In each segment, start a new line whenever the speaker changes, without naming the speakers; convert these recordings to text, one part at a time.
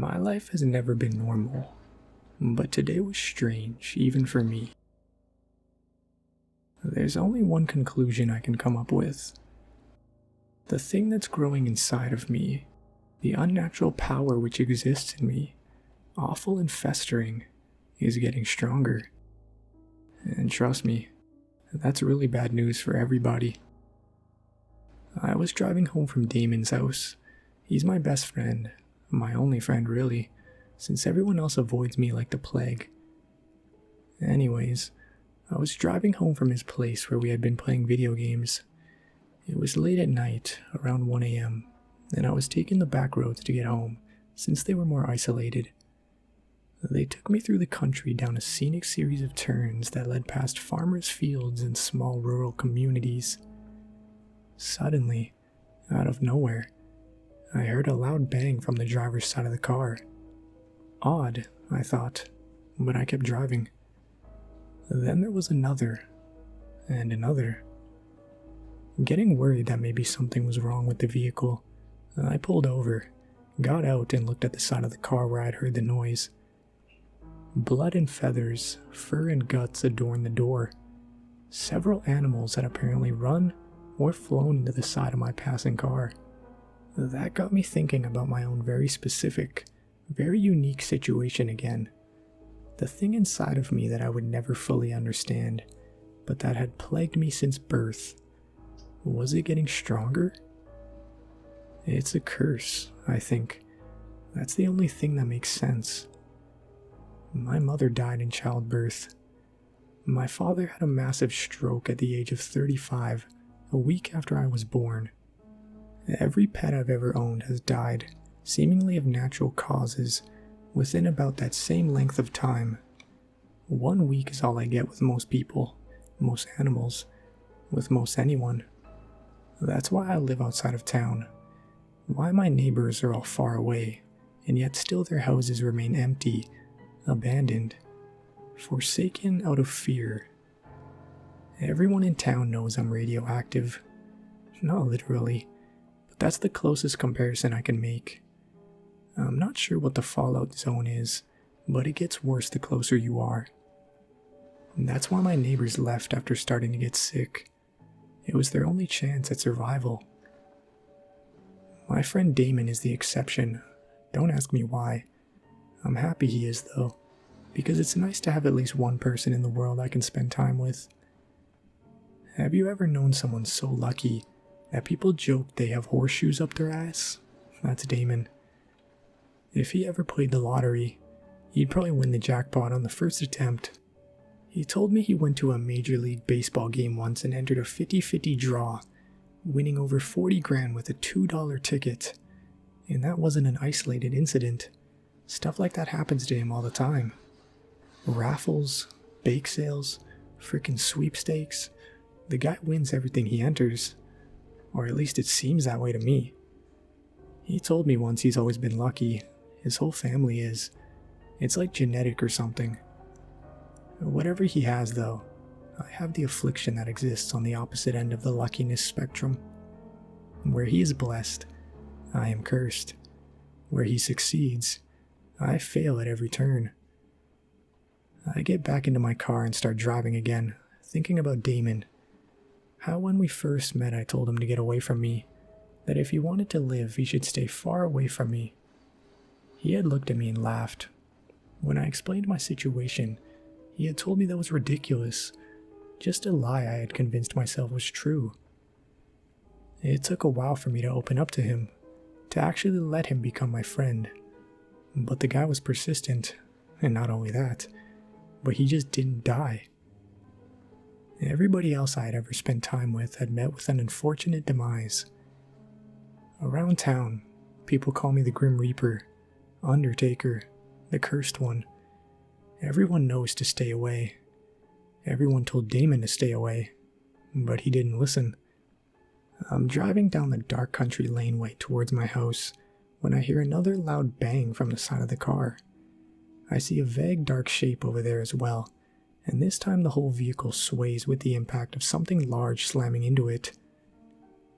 My life has never been normal, but today was strange, even for me. There's only one conclusion I can come up with. The thing that's growing inside of me, the unnatural power which exists in me, awful and festering, is getting stronger. And trust me, that's really bad news for everybody. I was driving home from Damon's house. He's my best friend, my only friend really, since everyone else avoids me like the plague. Anyways, I was driving home from his place where we had been playing video games. It was late at night, around 1 a.m., and I was taking the back roads to get home, since they were more isolated. They took me through the country down a scenic series of turns that led past farmers' fields and small rural communities. Suddenly, out of nowhere, I heard a loud bang from the driver's side of the car. Odd, I thought, but I kept driving. Then there was another, and another. Getting worried that maybe something was wrong with the vehicle, I pulled over, got out and looked at the side of the car where I'd heard the noise. Blood and feathers, fur and guts adorned the door. Several animals had apparently run or flown into the side of my passing car. That got me thinking about my own very specific, very unique situation again. The thing inside of me that I would never fully understand, but that had plagued me since birth. Was it getting stronger? It's a curse, I think. That's the only thing that makes sense. My mother died in childbirth. My father had a massive stroke at the age of 35, a week after I was born. Every pet I've ever owned has died, seemingly of natural causes, within about that same length of time. 1 week is all I get with most people, most animals, with most anyone. That's why I live outside of town. Why my neighbors are all far away, and yet still their houses remain empty, abandoned, forsaken out of fear. Everyone in town knows I'm radioactive. Not literally, but that's the closest comparison I can make. I'm not sure what the fallout zone is, but it gets worse the closer you are. And that's why my neighbors left after starting to get sick. It was their only chance at survival. My friend Damon is the exception. Don't ask me why. I'm happy he is though, because it's nice to have at least one person in the world I can spend time with. Have you ever known someone so lucky that people joke they have horseshoes up their ass? That's Damon. If he ever played the lottery, he'd probably win the jackpot on the first attempt. He told me he went to a Major League Baseball game once and entered a 50-50 draw, winning over 40 grand with a $2 ticket. And that wasn't an isolated incident. Stuff like that happens to him all the time. Raffles, bake sales, frickin' sweepstakes. The guy wins everything he enters. Or at least it seems that way to me. He told me once he's always been lucky. His whole family is. It's like genetic or something. Whatever he has though, I have the affliction that exists on the opposite end of the luckiness spectrum. Where he is blessed, I am cursed. Where he succeeds, I fail at every turn. I get back into my car and start driving again, thinking about Damon. How when we first met I told him to get away from me, that if he wanted to live he should stay far away from me. He had looked at me and laughed. When I explained my situation, he had told me that was ridiculous, just a lie I had convinced myself was true. It took a while for me to open up to him, to actually let him become my friend. But the guy was persistent, and not only that, but he just didn't die. Everybody else I had ever spent time with had met with an unfortunate demise. Around town, people call me the Grim Reaper, Undertaker, the Cursed One. Everyone knows to stay away. Everyone told Damon to stay away, but he didn't listen. I'm driving down the dark country laneway towards my house when I hear another loud bang from the side of the car. I see a vague dark shape over there as well, and this time the whole vehicle sways with the impact of something large slamming into it.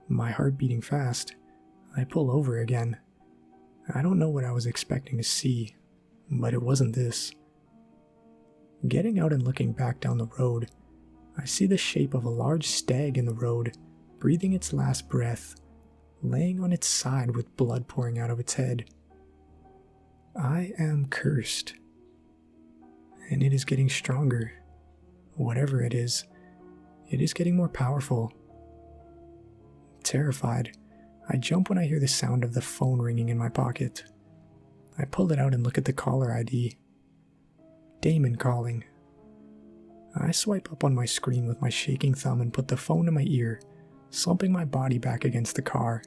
My heart beating fast, I pull over again. I don't know what I was expecting to see, but it wasn't this. Getting out and looking back down the road, I see the shape of a large stag in the road, breathing its last breath, laying on its side with blood pouring out of its head. I am cursed. And it is getting stronger. Whatever it is getting more powerful. Terrified, I jump when I hear the sound of the phone ringing in my pocket. I pull it out and look at the caller ID. Damon calling. I swipe up on my screen with my shaking thumb and put the phone to my ear, slumping my body back against the car.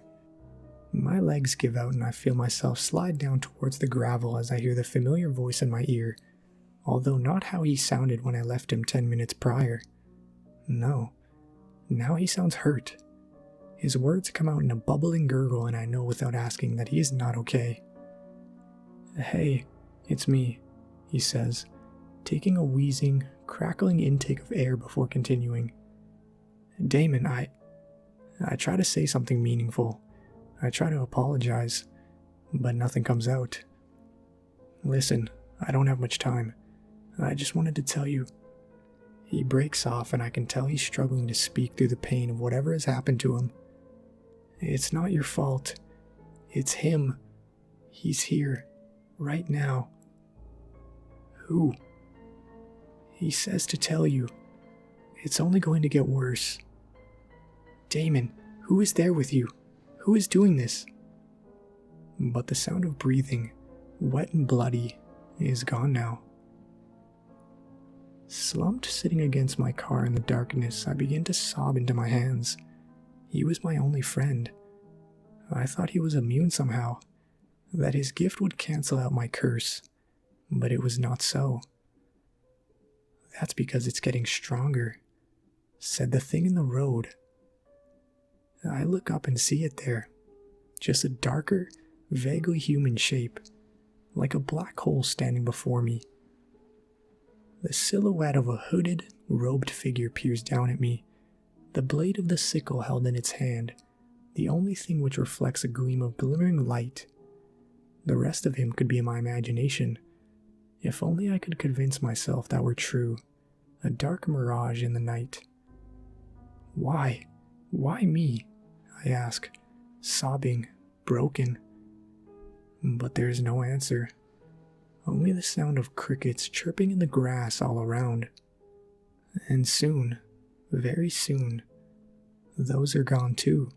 My legs give out and I feel myself slide down towards the gravel as I hear the familiar voice in my ear, although not how he sounded when I left him 10 minutes prior. No, now he sounds hurt. His words come out in a bubbling gurgle and I know without asking that he is not okay. "Hey, it's me," he says, taking a wheezing, crackling intake of air before continuing. "Damon, I try to say something meaningful. I try to apologize, but nothing comes out. Listen, I don't have much time. I just wanted to tell you." He breaks off and I can tell he's struggling to speak through the pain of whatever has happened to him. "It's not your fault. It's him. He's here. Right now." "Who?" "He says to tell you. It's only going to get worse." "Damon, who is there with you? Who is doing this?" But the sound of breathing, wet and bloody, is gone now. Slumped sitting against my car in the darkness, I begin to sob into my hands. He was my only friend. I thought he was immune somehow, that his gift would cancel out my curse, but it was not so. "That's because it's getting stronger," said the thing in the road. I look up and see it there, just a darker, vaguely human shape, like a black hole standing before me. The silhouette of a hooded, robed figure peers down at me, the blade of the sickle held in its hand, the only thing which reflects a gleam of glimmering light. The rest of him could be my imagination. If only I could convince myself that were true, a dark mirage in the night. Why? Why me? I ask, sobbing, broken. But there is no answer. Only the sound of crickets chirping in the grass all around. And soon, very soon, those are gone too.